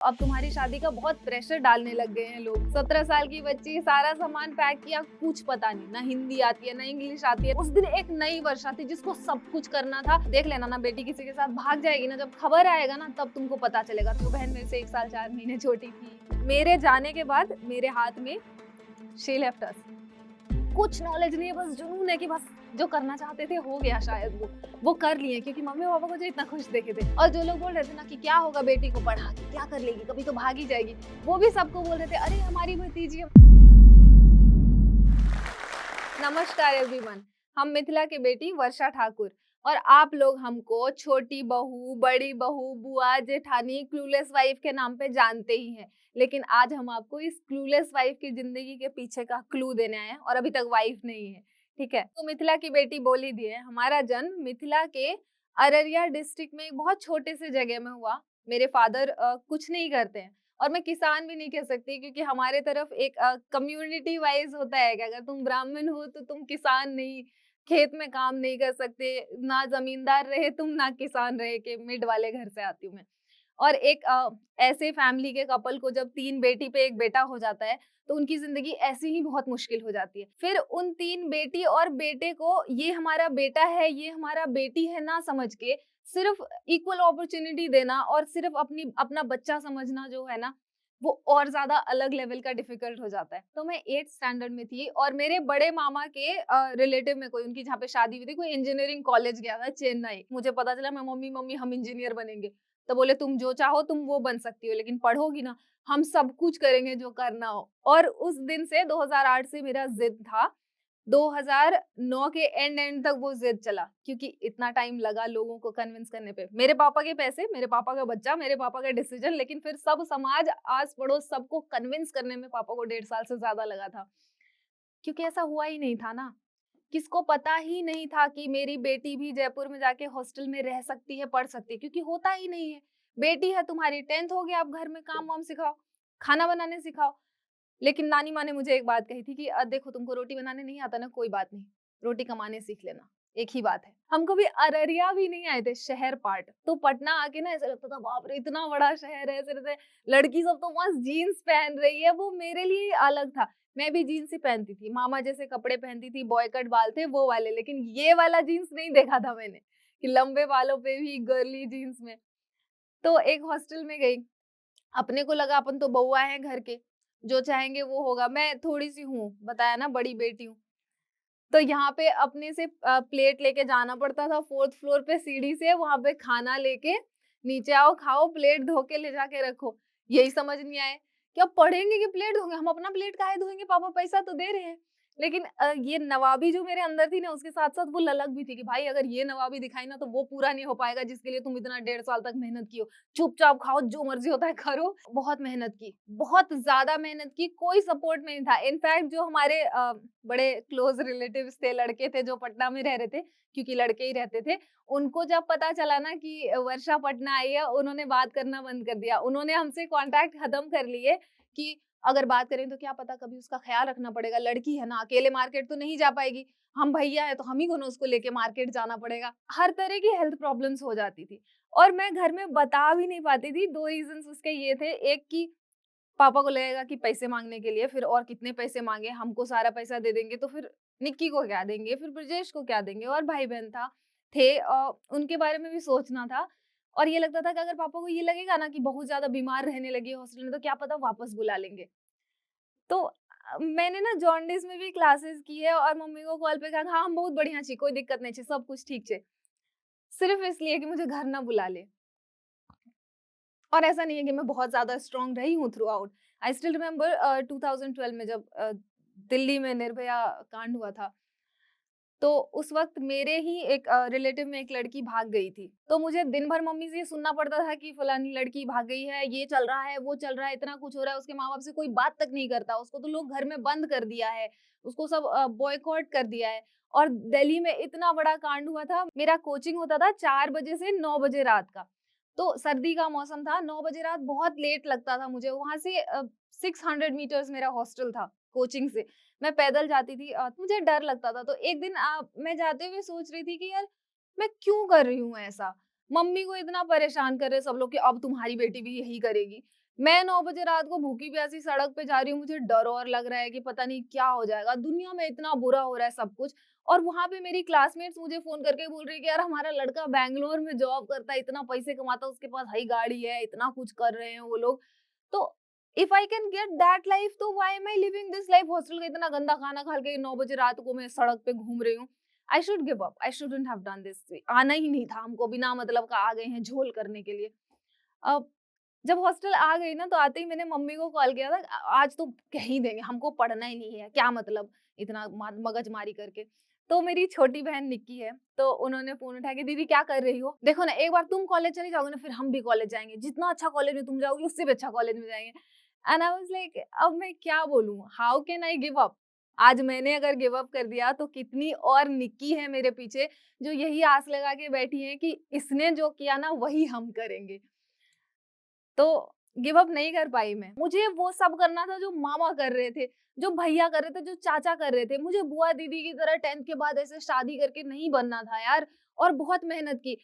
अब तुम्हारी शादी का बहुत प्रेशर डालने लग गए हैं लोग। 17 साल की बच्ची, सारा सामान पैक किया, कुछ पता नहीं, ना हिंदी आती है ना इंग्लिश आती है। उस दिन एक नई वर्षा थी जिसको सब कुछ करना था। देख लेना ना, बेटी किसी के साथ भाग जाएगी ना, जब खबर आएगा ना तब तुमको पता चलेगा। तो बहन मेरे से 1 साल 4 महीने छोटी थी। मेरे जाने के बाद मेरे हाथ में शी लेफ्ट अस। कुछ नॉलेज नहीं है, बस जुनून है कि बस जो करना चाहते थे हो गया, शायद वो कर लिए, क्योंकि मम्मी पापा को जो इतना खुश देखे थे। और जो लोग बोल रहे थे ना कि क्या होगा बेटी को पढ़ा के, क्या कर लेगी, कभी तो भागी जाएगी, वो भी सबको बोल रहे थे अरे हमारी भतीजी। नमस्कार एवरीवन, हम मिथिला के बेटी वर्षा ठाकुर और आप लोग हमको छोटी बहू, बड़ी बहू, बुआ, जेठानी, क्लूलेस वाइफ के नाम पे जानते ही हैं। लेकिन आज हम आपको इस क्लूलेस वाइफ की जिंदगी के पीछे का क्लू देने आए हैं और अभी तक वाइफ नहीं है, ठीक है। तो मिथिला की बेटी बोल ही दिए, हमारा जन्म मिथिला के अररिया डिस्ट्रिक्ट में एक बहुत छोटे से जगह में हुआ। मेरे फादर कुछ नहीं करते हैं और मैं किसान भी नहीं कह सकती, क्योंकि हमारे तरफ एक कम्युनिटी वाइज होता है कि अगर तुम ब्राह्मण हो तो तुम किसान नहीं, खेत में काम नहीं कर सकते, ना जमींदार रहे तुम ना किसान रहे, के मिड वाले घर से आती हूँ मैं। और एक ऐसे फैमिली के कपल को जब 3 बेटी पे 1 बेटा हो जाता है तो उनकी जिंदगी ऐसी ही बहुत मुश्किल हो जाती है। फिर उन 3 बेटी और बेटे को ये हमारा बेटा है, ये हमारा बेटी है ना समझ के सिर्फ इक्वल अपॉर्चुनिटी देना और सिर्फ अपना बच्चा समझना जो है ना, वो और ज्यादा अलग लेवल का डिफिकल्ट हो जाता है। तो मैं 8th स्टैंडर्ड में थी और मेरे बड़े मामा के रिलेटिव में कोई, उनकी जहाँ पे शादी हुई थी, कोई इंजीनियरिंग कॉलेज गया था चेन्नई। मुझे पता चला, मैं मम्मी मम्मी हम इंजीनियर बनेंगे। तो बोले तुम जो चाहो तुम वो बन सकती हो, लेकिन पढ़ोगी ना, हम सब कुछ करेंगे जो करना हो। और उस दिन से 2008 से मेरा जिद था, 2009 के एंड तक वो जिद चला, क्योंकि इतना टाइम लगा लोगों को कन्विंस करने पे। मेरे पापा के पैसे, मेरे पापा का बच्चा, मेरे पापा का डिसीजन, लेकिन फिर सब समाज, आस पड़ोस, सबको कन्विंस करने में पापा को 1.5 साल से ज्यादा लगा था, क्योंकि ऐसा हुआ ही नहीं था ना। किसको पता ही नहीं था कि मेरी बेटी भी जयपुर में जाके हॉस्टल में रह सकती है, पढ़ सकती है, क्योंकि होता ही नहीं है। बेटी है तुम्हारी, 10th हो गया, अब घर में काम वाम सिखाओ, खाना बनाने सिखाओ। लेकिन नानी माँ ने मुझे एक बात कही थी कि देखो तुमको रोटी बनाने नहीं आता ना, कोई बात नहीं, रोटी कमाने सीख लेना, एक ही बात है। हम कभी अररिया भी नहीं आए थे, शहर पार्ट। तो पटना आके ना ऐसा लगता था बाप रे इतना बड़ा शहर है, ऐसे रहते लड़की सब तो मस्त जीन्स पहन रही है, वो मेरे लिए ही अलग था। मैं भी जीन्स ही पहनती थी, मामा जैसे कपड़े पहनती थी, बॉय कट बाल थे वो वाले, लेकिन ये वाला जीन्स नहीं देखा था मैंने कि लंबे बालों पे भी गर्ली जीन्स में। तो एक हॉस्टल में गई, अपने को लगा अपन तो बउआ हैं घर के, जो चाहेंगे वो होगा। मैं थोड़ी-सी हूँ, बताया ना बड़ी बेटी हूँ। तो यहाँ पे अपने से प्लेट लेके जाना पड़ता था 4th फ्लोर पे सीढ़ी से, वहाँ पे खाना लेके नीचे आओ, खाओ, प्लेट धो के ले जाके रखो। यही समझ नहीं आए कि अब पढ़ेंगे कि प्लेट धोंगे? हम अपना प्लेट काहे धोएँगे? पापा पैसा तो दे रहे हैं। लेकिन ये नवाबी जो मेरे अंदर थी ना, उसके साथ-साथ वो ललक भी थी कि भाई अगर ये नवाबी दिखाई ना तो वो पूरा नहीं हो पाएगा जिसके लिए तुम इतना 1.5 साल तक मेहनत की हो। चुपचाप खाओ, जो मर्ज़ी होता है करो। बहुत मेहनत की, बहुत ज़्यादा मेहनत की, कोई सपोर्ट नहीं था। इनफैक्ट जो हमारे बड़े क्लोज़ रिलेटिव्स थे, लड़के थे जो पटना में रह रहे थे, क्योंकि लड़के ही रहते थे, उनको जब पता चला ना कि वर्षा पटना आई है, उन्होंने बात करना बंद कर दिया। उन्होंने हमसे कॉन्टैक्ट खत्म कर लिए कि अगर बात करें तो क्या पता कभी उसका ख़्याल रखना पड़ेगा, लड़की है ना, अकेले मार्केट तो नहीं जा पाएगी। हम भैया हैं तो हम ही को ना उसको लेके मार्केट जाना पड़ेगा। हर तरह की हेल्थ प्रॉब्लम्स हो जाती थी और मैं घर में बता भी नहीं पाती थी। 2 रीज़न्स उसके ये थे, एक कि पापा को लगेगा कि पैसे माँगने के लिए, फिर और कितने पैसे माँगे, हमको सारा पैसा दे देंगे तो फिर निक्की को क्या देंगे, फिर ब्रजेश को क्या देंगे, और भाई-बहन थे उनके बारे में भी सोचना था। और ये लगता था कि अगर पापा को ये लगेगा ना कि बहुत ज़्यादा बीमार रहने लगी है हॉस्टल में, तो क्या पता वापस बुला लेंगे। तो मैंने ना जॉन्डिस में भी क्लासेस की है और मम्मी को कॉल पे कहा, हाँ, हम बहुत बढ़िया छी, कोई दिक्कत नहीं छी, सब कुछ ठीक छे। सिर्फ इसलिए कि मुझे घर ना बुला ले। और ऐसा नहीं है कि मैं बहुत ज़्यादा स्ट्रॉन्ग रही हूँ through out. I still remember 2012 में जब दिल्ली में निर्भया कांड हुआ था, तो उस वक़्त मेरे ही एक रिलेटिव में एक लड़की भाग गई थी। तो मुझे दिन भर मम्मी से ये सुनना पड़ता था कि फलानी लड़की भाग गई है, ये चल रहा है, वो चल रहा है, इतना कुछ हो रहा है, उसके माँ-बाप से कोई बात तक नहीं करता, उसको तो लोग घर में बंद कर दिया है, उसको सब बॉयकॉट कर दिया है। और दिल्ली में इतना बड़ा कांड हुआ था, मेरा कोचिंग होता था 4 बजे से 9 बजे रात का। तो सर्दी का मौसम था, 9 बजे रात बहुत लेट लगता था मुझे, वहाँ से 600 मीटर्स मेरा हॉस्टल था कोचिंग से। मैं पैदल जाती थी, मुझे डर लगता था। तो एक दिन मैं जाते हुए सोच रही थी कि यार मैं क्यों कर रही हूँ ऐसा? मम्मी को इतना परेशान कर रहे सब लोग कि अब तुम्हारी बेटी भी यही करेगी। मैं 9 बजे रात को भूखी-प्यासी सड़क पे जा रही हूँ, मुझे डर और लग रहा है कि पता नहीं क्या हो जाएगा, दुनिया में इतना बुरा हो रहा है सब कुछ। और वहाँ पे मेरी क्लासमेट्स मुझे फ़ोन करके बोल रही है कि यार हमारा लड़का बैंगलोर में जॉब करता है, इतना पैसे कमाता है, उसके पास हाई गाड़ी है, इतना कुछ कर रहे हैं वो लोग। तो if I can get that life तो why am I living this life? Hostel का इतना गंदा खाना खा के 9 बजे रात को मैं सड़क पे घूम रही हूँ। I should give up, I shouldn't have done this. आना ही नहीं था हमको, बिना मतलब का आ गए हैं झोल करने के लिए। अब जब हॉस्टल आ गई ना, तो आते ही मैंने मम्मी को कॉल किया था, आज तो कह ही देंगे, हमको पढ़ना ही नहीं है, क्या मतलब इतना मगजमारी करके। तो मेरी छोटी बहन निक्की है, तो उन्होंने फ़ोन उठा के, "दीदी क्या कर रही हो? देखो ना, एक बार तुम कॉलेज चली जाओगे ना, फिर हम भी कॉलेज जाएँगे। जितना अच्छा कॉलेज में तुम जाओगी, उससे भी अच्छा कॉलेज में जाएँगे।" एंड आई वाज़ लाइक, अब मैं क्या बोलूँ? How can I give up? आज मैंने अगर गिव अप कर दिया, तो कितनी और निक्की है मेरे पीछे, जो यही आस लगा के बैठी हैं कि इसने जो किया ना, वही हम करेंगे। तो गिव अप नहीं कर पाई मैं। मुझे वो सब करना था जो मामा कर रहे थे, जो भैया कर रहे थे, जो चाचा कर रहे थे। मुझे बुआ दीदी की तरह 10th के बाद ऐसे शादी करके नहीं बनना था यार, और बहुत मेहनत की।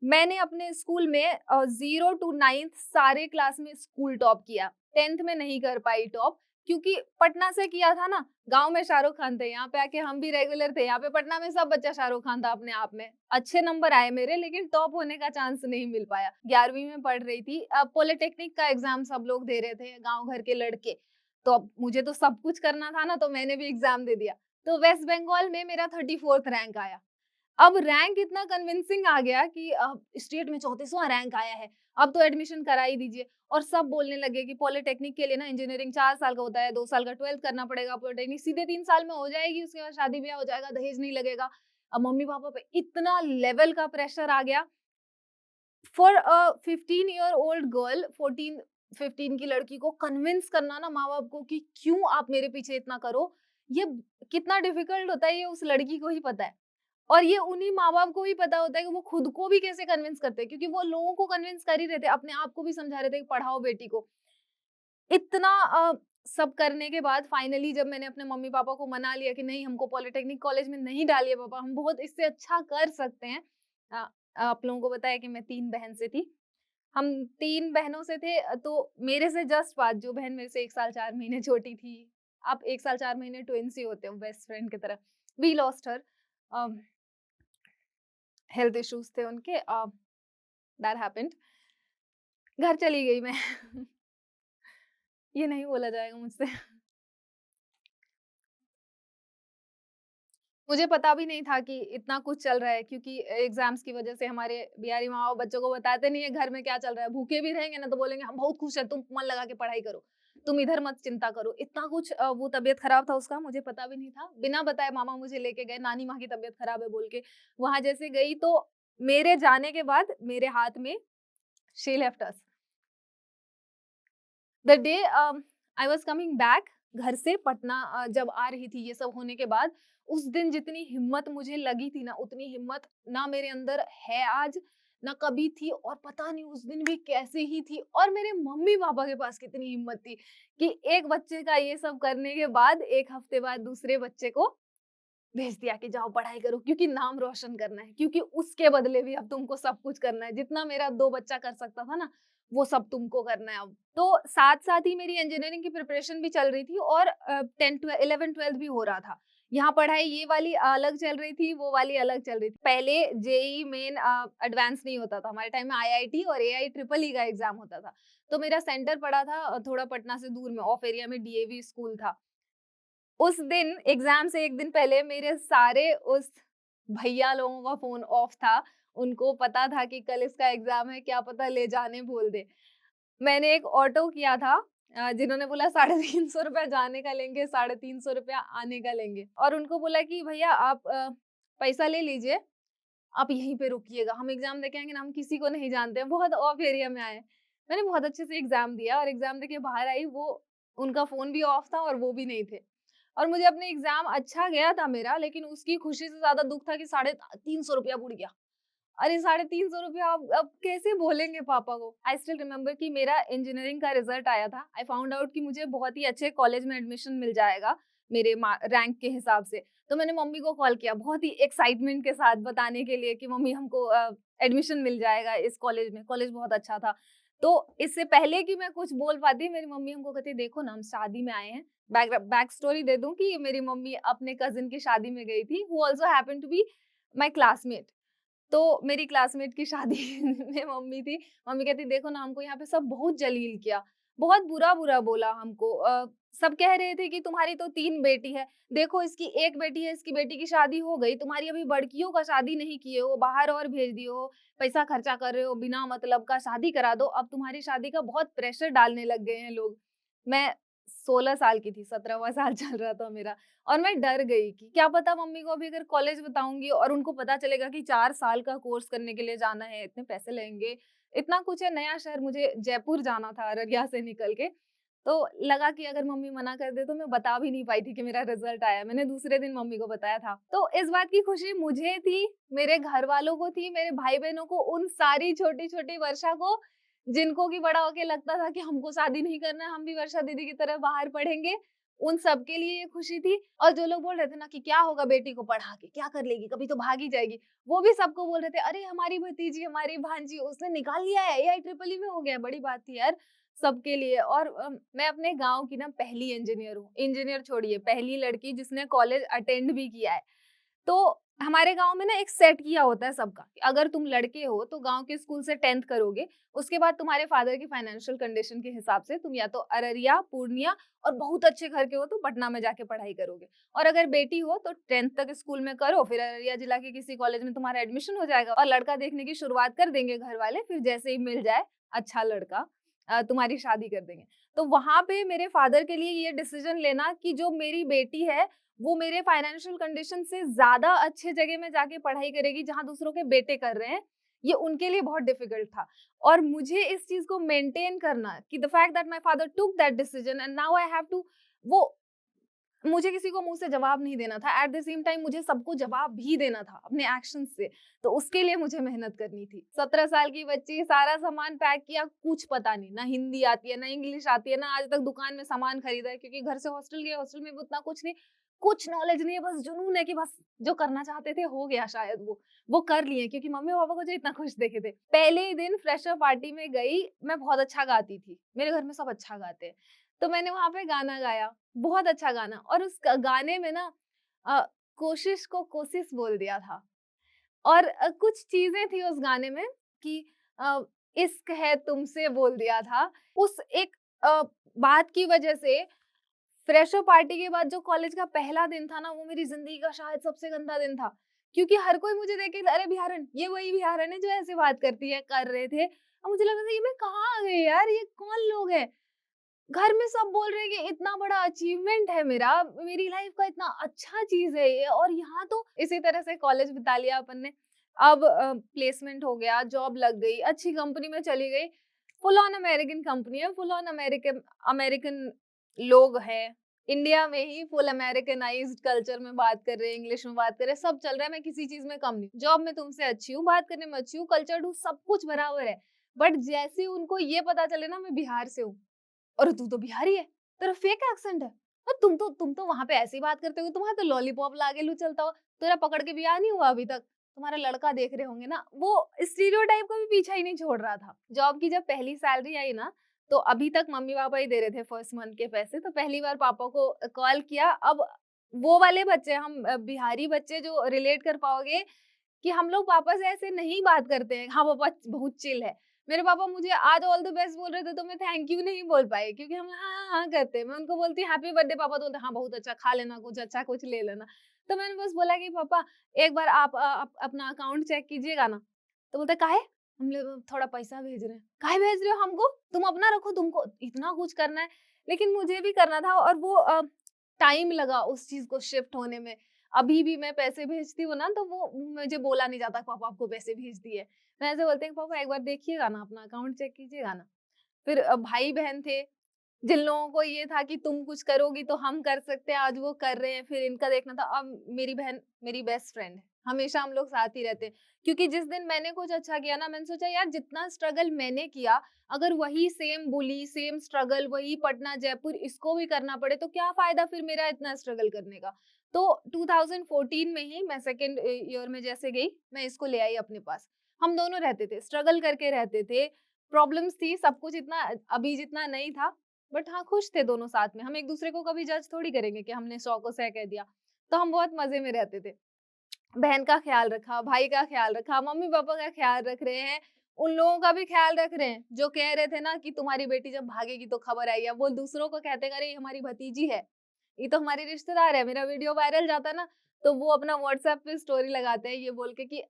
मैंने अपने स्कूल में 0 टू 9th सारे क्लास में स्कूल टॉप किया। 10th में नहीं कर पाई टॉप, क्योंकि पटना से किया था ना, गाँव में शाहरुख खान थे, यहाँ पे आके हम भी रेगुलर थे। यहाँ पे पटना में सब बच्चा शाहरुख खान था अपने आप में। अच्छे नंबर आए मेरे, लेकिन टॉप होने का चांस नहीं मिल पाया। 11वीं में पढ़ रही थी, पॉलिटेक्निक का एग्ज़ाम सब लोग दे रहे थे, गाँव घर के लड़के। तो अब मुझे तो सब कुछ करना था ना, तो मैंने भी एग्ज़ाम दे दिया। तो वेस्ट बंगाल में मेरा 34th रैंक आया। अब रैंक इतना कन्विंसिंग आ गया कि स्टेट में 34वां रैंक आया है, अब तो एडमिशन करा ही दीजिए। और सब बोलने लगे कि पॉलिटेक्निक के लिए ना इंजीनियरिंग 4 साल का होता है, 2 साल का 12th करना पड़ेगा, पॉलिटेक्निक सीधे 3 साल में हो जाएगी, उसके बाद शादी-ब्याह हो जाएगा, दहेज नहीं लगेगा। अब मम्मी-पापा पे इतना लेवल का प्रेशर आ गया। For a 15 year old girl, 14 15 की लड़की को कन्विंस करना ना माँ-बाप को कि क्यों आप मेरे पीछे इतना करो, ये कितना डिफिकल्ट होता है, ये उस लड़की को ही पता है। और ये उन्हीं माँ-बाप को ही पता होता है कि वो खुद को भी कैसे कन्विंस करते हैं, क्योंकि वो लोगों को कन्विंस कर ही रहे थे, अपने आप को भी समझा रहे थे कि पढ़ाओ बेटी को। इतना सब करने के बाद फाइनली जब मैंने अपने मम्मी-पापा को मना लिया कि नहीं, हमको पॉलिटेक्निक कॉलेज में नहीं डालिए पापा, हम बहुत इससे अच्छा कर सकते हैं। अ, आप लोगों को बताया कि मैं 3 बहन से थी। हम 3 बहनों से थे, तो मेरे से जस्ट 5 जो बहन मेरे से 1 साल 4 महीने छोटी थी। आप 1 साल 4 महीने ट्विन्स ही होते हो, बेस्ट फ्रेंड की तरह। We lost her. Uh, health issues थे उनके, दैट हैपेंड। घर चली गई मैं। ये नहीं बोला जाएगा मुझसे। मुझे पता भी नहीं था कि इतना कुछ चल रहा है, क्योंकि एग्ज़ाम्स की वज़ह से हमारे बिहारी माँ-बाप बच्चों को बताते नहीं है घर में क्या चल रहा है। भूखे भी रहेंगे ना, तो बोलेंगे हम बहुत खुश हैं, तुम मन लगा के पढ़ाई करो, तुम इधर मत चिंता करो। इतना कुछ वो तबीयत खराब था उसका, मुझे पता भी नहीं था। बिना बताए मामा मुझे लेके गए, नानी माँ की तबीयत खराब है बोल के। वहाँ जैसे गई, तो मेरे जाने के बाद मेरे हाथ में she left us. The day I was coming back घर से पटना, जब आ रही थी ये सब होने के बाद, उस दिन जितनी हिम्मत मुझे लगी थी ना, उतनी हिम्मत ना मेरे अंदर है आज, ना कभी थी, और पता नहीं उस दिन भी कैसे ही थी। और मेरे मम्मी-पापा के पास कितनी हिम्मत थी कि एक बच्चे का ये सब करने के बाद 1 हफ्ते बाद दूसरे बच्चे को भेज दिया कि जाओ पढ़ाई करो, क्योंकि नाम रोशन करना है, क्योंकि उसके बदले भी अब तुमको सब कुछ करना है। जितना मेरा 2 बच्चा कर सकता था ना, वो सब तुमको करना है अब। तो साथ-साथ ही मेरी इंजीनियरिंग की प्रिपरेशन भी चल रही थी, और 10 ट्वे 11th-12th भी हो रहा था। यहाँ पढ़ाई ये वाली अलग चल रही थी, वो वाली अलग चल रही थी। पहले जेईई मेन एडवांस नहीं होता था। हमारे टाइम में आईआईटी और एआई ट्रिपल ई का एग्ज़ाम होता था। तो मेरा सेंटर पड़ा था थोड़ा पटना से दूर में, ऑफ एरिया में डीएवी स्कूल था। उस दिन एग्ज़ाम से 1 दिन पहले मेरे सारे उस भैया लोगों का फ़ोन ऑफ था। उनको पता था कि कल इसका एग्ज़ाम है, क्या पता ले जाने बोल दें। मैंने एक ऑटो किया था, जिन्होंने बोला ₹350 जाने का लेंगे, ₹350 आने का लेंगे, और उनको बोला कि भैया आप पैसा ले लीजिए, आप यहीं पे रुकिएगा, हम एग्ज़ाम देके आएँगे ना, हम किसी को नहीं जानते हैं, बहुत ऑफ एरिया में आए हैं। मैंने बहुत अच्छे से एग्ज़ाम दिया, और एग्ज़ाम देके बाहर आई, वो उनका फ़ोन भी ऑफ था और वो भी नहीं थे। और मुझे अपने एग्ज़ाम अच्छा गया था मेरा, लेकिन उसकी खुशी से ज़्यादा दुःख था कि ₹350 बुड़ गया। अरे ₹350 अब कैसे बोलेंगे पापा को? आई स्टिल रिमेंबर कि मेरा इंजीनियरिंग का रिज़ल्ट आया था। आई फाउंड आउट कि मुझे बहुत ही अच्छे कॉलेज में एडमिशन मिल जाएगा, मेरे रैंक के हिसाब से। तो मैंने मम्मी को कॉल किया, बहुत ही एक्साइटमेंट के साथ बताने के लिए कि मम्मी हमको एडमिशन मिल जाएगा इस कॉलेज में। कॉलेज बहुत अच्छा था। तो इससे पहले कि मैं कुछ बोल पाती, मेरी मम्मी हमको कहती देखो ना हम शादी में आए हैं। बैक स्टोरी दे दूँ कि मेरी मम्मी अपने कज़िन की शादी में गई थी, who also happened to be my classmate. तो मेरी क्लासमेट की शादी में मम्मी थी। मम्मी कहती देखो ना हमको यहाँ पे सब बहुत जलील किया, बहुत बुरा-बुरा बोला हमको। सब कह रहे थे कि तुम्हारी तो 3 बेटी है, देखो इसकी 1 बेटी है, इसकी बेटी की शादी हो गई, तुम्हारी अभी बड़कियों का शादी नहीं किए हो, बाहर और भेज दिए हो, पैसा खर्चा कर रहे हो बिना मतलब का, शादी करा दो। अब तुम्हारी शादी का बहुत प्रेशर डालने लग गए हैं लोग। मैं 16 साल की थी, 17वाँ साल चल रहा था मेरा। और मैं डर गई कि क्या पता मम्मी को अभी अगर कॉलेज बताऊँगी और उनको पता चलेगा कि 4 साल का कोर्स करने के लिए जाना है, इतने पैसे लगेंगे, इतना कुछ है, नया शहर, मुझे जयपुर जाना था अररिया से निकल के। तो लगा कि अगर मम्मी मना कर दे तो मैं बता भी नहीं पाई थी कि मेरा रिज़ल्ट आया है। मैंने दूसरे दिन मम्मी को बताया था। तो इस बात की खुशी मुझे थी, मेरे घरवालों को थी, मेरे भाई-बहनों को, उन सारी छोटी-छोटी वर्षा को, जिनको कि बड़ा होके लगता था कि हमको शादी नहीं करना है, हम भी वर्षा दीदी की तरह बाहर पढ़ेंगे। उन सबके लिए ये खुशी थी। और जो लोग बोल रहे थे ना कि क्या होगा बेटी को पढ़ा के, क्या कर लेगी, कभी तो भाग ही जाएगी। वो भी सबको बोल रहे थे, अरे हमारी भतीजी, हमारी भांजी, उसने निकाल लिया है, एआई ट्रिपल ई में हो गया है, बड़ी बात थी यार सबके लिए। और मैं अपने गाँव की ना पहली इंजीनियर हूँ। इंजीनियर छोड़िए, पहली लड़की जिसने कॉलेज अटेंड भी किया है। तो हमारे गाँव में ना एक सेट किया होता है सबका, कि अगर तुम लड़के हो तो गाँव के स्कूल से 10th करोगे, उसके बाद तुम्हारे फादर की फाइनेंशियल कंडीशन के हिसाब से तुम या तो अररिया, पूर्णिया और बहुत अच्छे घर के हो तो पटना में जाके पढ़ाई करोगे। और अगर बेटी हो तो 10th तक स्कूल में करो, फिर अररिया जिला के किसी कॉलेज में तुम्हारा एडमिशन हो जाएगा और लड़का देखने की शुरुआत कर देंगे घर वाले, फिर जैसे ही मिल जाए अच्छा लड़का तुम्हारी शादी कर देंगे। तो वहाँ पे मेरे फादर के लिए ये डिसीजन लेना कि जो मेरी बेटी है वो मेरे फाइनेंशियल कंडीशन से ज़्यादा अच्छे जगह में जाके पढ़ाई करेगी जहाँ दूसरों के बेटे कर रहे हैं, ये उनके लिए बहुत डिफिकल्ट था। और मुझे इस चीज़ को मेंटेन करना कि the fact that my father took that decision and now I have to, वो मुझे किसी को मुँह से जवाब नहीं देना था। एट द सेम टाइम मुझे सबको जवाब भी देना था अपने एक्शंस से। तो उसके लिए मुझे मेहनत करनी थी। 17 साल की बच्ची, सारा सामान पैक किया, कुछ पता नहीं, ना हिंदी आती है, ना इंग्लिश आती है, ना आज तक दुकान में सामान खरीदा है क्योंकि घर से हॉस्टल गए, हॉस्टल में भी उतना कुछ नहीं, कुछ नॉलेज नहीं है, बस जुनून है कि बस जो करना चाहते थे हो गया शायद वो कर लिए क्योंकि मम्मी-पापा को जो इतना खुश देखे थे। पहले ही दिन फ्रेशर पार्टी में गई, मैं बहुत अच्छा गाती थी। मेरे घर में सब अच्छा गाते हैं। तो मैंने वहाँ पे गाना गाया। बहुत अच्छा गाना, और उस गाने में ना अ, कोशिश को कोशिश बोल दिया था। और कुछ चीजें थी उस गाने में कि अ, इश्क है तुमसे बोल दिया था। उस एक बात की वजह से फ्रेशर पार्टी के बाद जो कॉलेज का पहला दिन था ना, वो मेरी जिंदगी का शायद सबसे गंदा दिन था, क्योंकि हर कोई मुझे देख के अरे बिहारन, ये वही बिहारन है जो ऐसे बात करती है, कर रहे थे। और मुझे लगा था ये मैं कहाँ आ गई यार, ये कौन लोग हैं। घर में सब बोल रहे हैं कि इतना बड़ा अचीवमेंट है मेरा, मेरी लाइफ का इतना अच्छा चीज़ है ये, और यहाँ तो इसी तरह से कॉलेज बिता लिया अपन ने। अब प्लेसमेंट हो गया, जॉब लग गई, अच्छी कंपनी में चली गई। फुल ऑन अमेरिकन कंपनी है, फुल ऑन अमेरिकन अमेरिकन लोग हैं। इंडिया में ही फुल अमेरिकनाइज्ड कल्चर में बात कर रहे हैं, इंग्लिश में बात कर रहे हैं, सब चल रहा है, मैं किसी चीज़ में कम नहीं। जॉब में तुमसे अच्छी हूँ, बात करने में अच्छी हूँ, कल्चर हूँ, सब कुछ बराबर है। बट जैसे ही उनको ये पता चले ना मैं बिहार से हूँ, अरे तू तो बिहारी है, तेरा फेक एक्सेंट है। और तुम तो वहाँ पे ऐसी बात करते हो, तुम्हारा तो लॉलीपॉप लागेलू चलता हो, तेरा पकड़ के बियाह नहीं हुआ अभी तक। तुम्हारा लड़का देख रहे होंगे ना, वो स्टीरियोटाइप का भी पीछा ही नहीं छोड़ रहा था। जॉब की जब पहली सैलरी आई ना, तो अभी तक मम्मी-पापा ही दे रहे थे फर्स्ट मंथ के पैसे, तो पहली बार पापा को कॉल किया। अब वो वाले बच्चे, हम बिहारी बच्चे जो रिलेट कर पाओगे कि हम लोग पापा से ऐसे नहीं बात करते हैं, हाँ पापा बहुत चिल है। मेरे पापा मुझे आज ऑल द बेस्ट बोल रहे थे तो मैं थैंक यू नहीं बोल पाई क्योंकि हम हाँ हाँ हाँ करते हैं। मैं उनको बोलती हैप्पी बर्थडे, पापा तो बोलते हाँ बहुत अच्छा, खा लेना कुछ अच्छा, कुछ ले लेना। तो मैंने बस बोला कि पापा एक बार आप अपना अकाउंट चेक कीजिएगा ना। तो बोलते काहे, हम लोग थोड़ा पैसा भेज रहे हैं। काहे भेज रहे हो हमको, तुम अपना रखो, तुमको इतना कुछ करना है। लेकिन मुझे भी करना था, और वो टाइम लगा उस चीज को शिफ्ट होने में। अभी भी मैं पैसे भेजती हूँ ना, तो वो मुझे बोला नहीं जाता पापा आपको पैसे भेज दिए। मैं ऐसे बोलती हूँ पापा एक बार देखिएगा ना, अपना अकाउंट चेक कीजिएगा ना। फिर भाई-बहन थे, जिन लोगों को ये था कि तुम कुछ करोगी तो हम कर सकते हैं, आज वो कर रहे हैं, फिर इनका देखना था। अब मेरी बहन मेरी बेस्ट फ्रेंड है, हमेशा हम लोग साथ ही रहते हैं। क्योंकि जिस दिन मैंने कुछ अच्छा किया ना, मैंने सोचा यार जितना स्ट्रगल मैंने किया, अगर वही सेम बुली, सेम स्ट्रगल, वही पटना, जयपुर इसको भी करना पड़े तो क्या फ़ायदा फिर मेरा इतना स्ट्रगल करने का। तो 2014 में ही मैं सेकंड ईयर में जैसे गई, मैं इसको ले आई अपने पास। हम दोनों रहते थे, स्ट्रगल करके रहते थे। प्रॉब्लम्स थी, सब कुछ इतना अभी जितना नहीं था, बट हाँ, खुश थे दोनों साथ में। हम एक-दूसरे को कभी जज थोड़ी करेंगे कि हमने 100 को 100 कह दिया। तो हम बहुत मज़े में रहते थे। बहन का ख़्याल रखा, भाई का ख़्याल रखा, मम्मी-पापा का ख़्याल रख रहे हैं, उन लोगों का भी ख़्याल रख रहे हैं, जो कह रहे थे ना कि तुम्हारी बेटी जब भागेगी तो खबर आई है, वो दूसरों को कहते हैं, "अरे! ये हमारी भतीजी है, ये तो हमारी रिश्तेदार है।" मेरा वीडियो वायरल जाता ना, तो वो अपना व्हाट्सएप पे स्टोरी लगाते हैं ये बोल के कि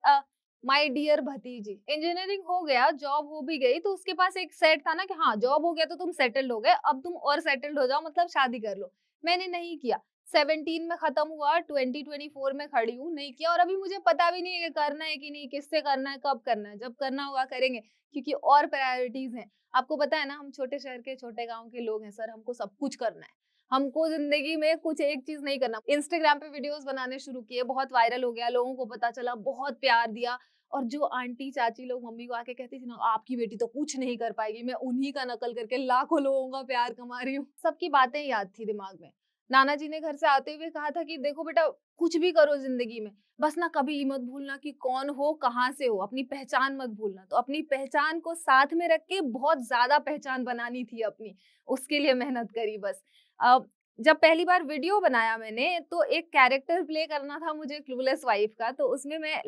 माय डियर भतीजी। इंजीनियरिंग हो गया, जॉब हो भी गई, तो उसके पास एक सेट था ना कि हाँ, जॉब हो गया तो तुम सेटल्ड हो गए, अब तुम और सेटल्ड हो जाओ मतलब शादी कर लो। मैंने नहीं किया। 17 में खत्म हुआ, 2024 में खड़ी हूँ, नहीं किया और अभी मुझे पता भी नहीं है कि करना है कि नहीं, किससे करना है, कब करना है। जब करना होगा करेंगे क्योंकि और प्रायोरिटीज़ हैं। आपको पता है ना, हम छोटे शहर के, छोटे गाँव के लोग हैं सर, हमको सब कुछ करना है। हमको ज़िंदगी में कुछ एक चीज़ नहीं करना। इंस्टाग्राम पे वीडियोज़ बनाने शुरू किए, बहुत वायरल हो गया, लोगों को पता चला, बहुत प्यार दिया और जो आंटी, चाची लोग मम्मी को आके कहती थी ना, आपकी बेटी तो कुछ नहीं कर पाएगी, मैं उन्हीं का नकल करके लाखों लोगों का प्यार कमा रही हूँ। सबकी बातें याद थी दिमाग में। नाना जी ने घर से आते हुए कहा था कि देखो बेटा, कुछ भी करो ज़िंदगी में, बस ना कभी ये मत भूलना कि कौन हो, कहाँ से हो, अपनी पहचान मत भूलना। तो अपनी पहचान को साथ में रख के बहुत ज़्यादा पहचान बनानी थी अपनी, उसके लिए मेहनत करी बस। अ, जब पहली बार वीडियो बनाया मैंने, तो एक कैरेक्टर प्ले करना था मुझे क्लूलेस वाइफ का, तो उसमें मैं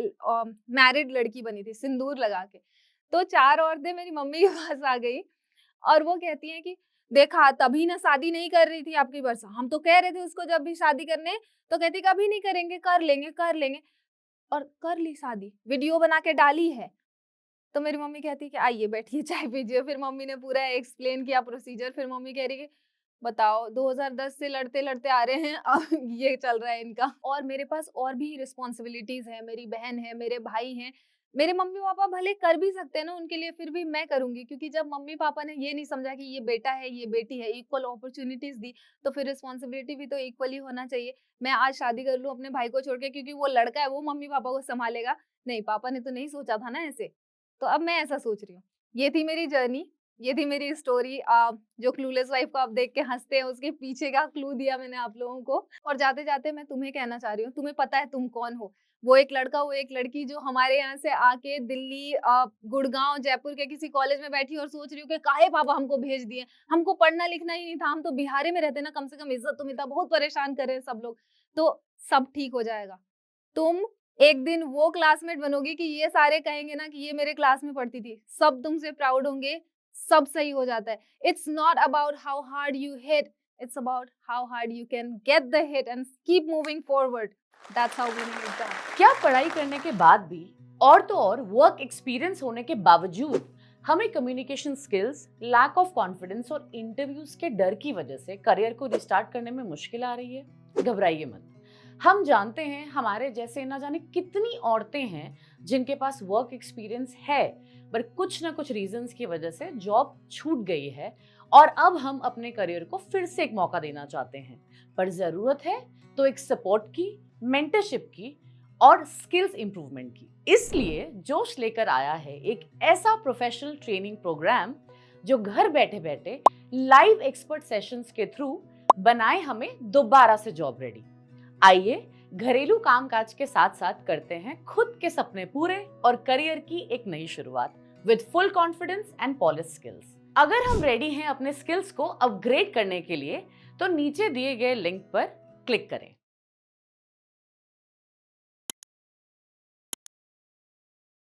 मैरिड लड़की बनी थी, सिंदूर लगा के। तो 4 औरतें मेरी मम्मी के पास आ गई और वो कहती हैं कि देखा तभी ना शादी नहीं कर रही थी आपकी वर्षा, हम तो कह रहे थे उसको जब भी शादी करने, तो कहती कभी नहीं करेंगे, कर लेंगे और कर ली शादी, वीडियो बना के डाली है। तो मेरी मम्मी कहती है कि आइए बैठिए चाय पीजिए, फिर मम्मी ने पूरा एक्सप्लेन किया प्रोसीजर, फिर मम्मी कह रही है कि बताओ 2010 से लड़ते-लड़ते आ रहे हैं, अब ये चल रहा है इनका। और मेरे पास और भी रिस्पॉन्सिबिलिटीज़ हैं, मेरी बहन है, मेरे भाई हैं। मेरे मम्मी-पापा भले कर भी सकते हैं ना उनके लिए, फिर भी मैं करूँगी क्योंकि जब मम्मी-पापा ने ये नहीं समझा कि ये बेटा है, ये बेटी है, इक्वल अपॉर्च्युनिटीज़ दी, तो फिर रिस्पॉन्सिबिलिटी भी तो इक्वली होना चाहिए। मैं आज शादी कर लूँ अपने भाई को छोड़ के क्योंकि वो लड़का है, वो मम्मी-पापा को सँभालेगा। नहीं, पापा ने तो नहीं सोचा था ना ऐसे। तो अब मैं ऐसा सोच रही हूँ। ये थी मेरी जर्नी, ये थी मेरी स्टोरी। जो क्लूलेस वाइफ को आप देख के हँसते हैं, उसके पीछे का क्लू दिया मैंने आप लोगों को। और जाते-जाते मैं तुम्हें कहना चाह रही हूँ, तुम्हें पता है तुम कौन हो? वो एक लड़का, वो एक लड़की जो हमारे यहाँ से आके दिल्ली, गुड़गाँव, जयपुर के किसी कॉलेज में बैठी और सोच रही हो कि काहे पापा हमको भेज दिए? हमको पढ़ना-लिखना ही नहीं था, हम तो बिहार में रहते ना, कम से कम इज़्ज़त तो मिलता, बहुत परेशान कर रहे हैं सब लोग। तो सब ठीक हो जाएगा। तुम एक दिन वो क्लासमेट बनोगी कि ये सारे कहेंगे ना कि ये मेरे क्लास में पढ़ती थी। सब तुमसे प्राउड होंगे, सब सही हो जाता है। It's not about how hard you hit, it's about how hard you can get the hit and keep moving forward. That's how winning is done. क्या पढ़ाई करने के बाद भी और तो और वर्क एक्सपीरियंस होने के बावजूद हमें communication skills, lack of confidence और इंटरव्यूज के डर की वजह से करियर को रिस्टार्ट करने में मुश्किल आ रही है? घबराइए मत। हम जानते हैं हमारे जैसे ना जाने कितनी औरतें हैं जिनके पास वर्क एक्सपीरियंस है, पर कुछ ना कुछ रीजंस की वजह से जॉब छूट गई है और अब हम अपने करियर को फिर से एक मौका देना चाहते हैं। पर जरूरत है तो एक सपोर्ट की, मेंटरशिप की और स्किल्स इंप्रूवमेंट की। इसलिए जोश लेकर आया है एक ऐसा प्रोफेशनल ट्रेनिंग प्रोग्राम जो घर बैठे बैठे लाइव एक्सपर्ट सेशंस के थ्रू बनाए हमें दोबारा से जॉब रेडी। आइए घरेलू कामकाज के साथ साथ करते हैं खुद के सपने पूरे और करियर की एक नई शुरुआत with full confidence and polish skills. अगर हम रेडी हैं अपने स्किल्स को अपग्रेड करने के लिए, तो नीचे दिए गए लिंक पर क्लिक करें।